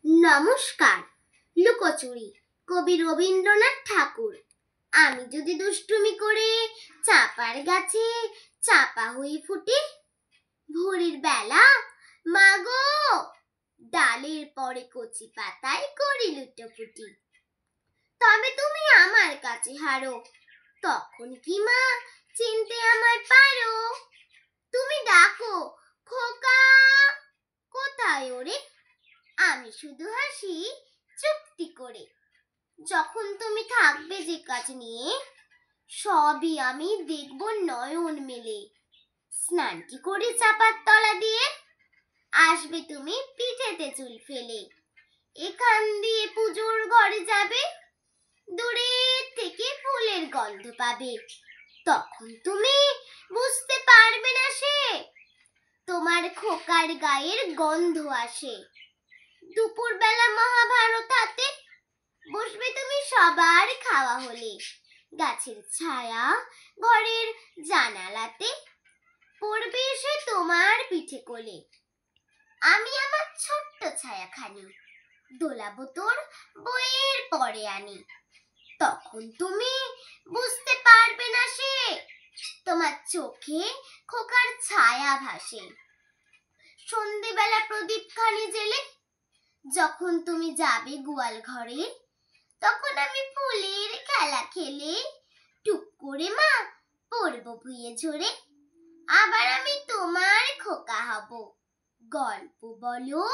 নমস্কার। লুকোচুরি, কবি রবীন্দ্রনাথ ঠাকুর। আমি যদি দুষ্টুমি করে চাপার গাছে চাপা হয়ে ফুটি, ভোরের বেলা মাগো ডালের পরে কচি পাতায় করি লুটোপুটি। তবে তুমি আমার কাছে হারো, তখন কি মা চিনতে আমায় পারো? তুমি ডাকো খোকা, কোথায় ওরে? আমি শুধু হাসি চুপটি করে। যখন তুমি থাকবে যে কাজ নিয়ে, সবই আমি দেখব নয়ন মেলে। স্নানটি করে চাপার তলা দিয়ে আসবে তুমি পিঠেতে চুল ফেলে। এখান দিয়ে পুজোর ঘরে যাবে, দূরে থেকে ফুলের গন্ধ পাবে। তখন তুমি বুঝতে পারবে না সে তোমার খোকার গায়ের গন্ধ আসে। দুপুরবেলা মহাভারত হাতে বসবে তুমি সবার খাওয়া হলে। গাছের ছায়া ঘরের জানালাতে পড়বে এসে তোমার পিঠে কোলে। আমি আমার ছোট্ট ছায়াখানি দোলাবো তোর বইয়ের পরে আনি। তখন তুমি বুঝতে পারবে না সে তোমার চোখে খোকার ছায়া ভাসে। সন্ধেবেলা প্রদীপ খানি জেলে যখন তুমি যাবে গোয়াল ঘরে, তখন আমি ফুলের খেলা খেলে টুক করে মা পড়বো ভুঁয়ে ঝরে। আবার আমি তোমার খোকা হব, গল্প বলো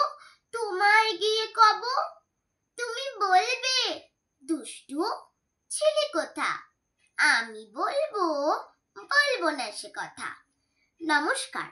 তোমায় গিয়ে কব। তুমি বলবে দুষ্টু ছেলে কোথা, আমি বলবো না সে কথা। নমস্কার।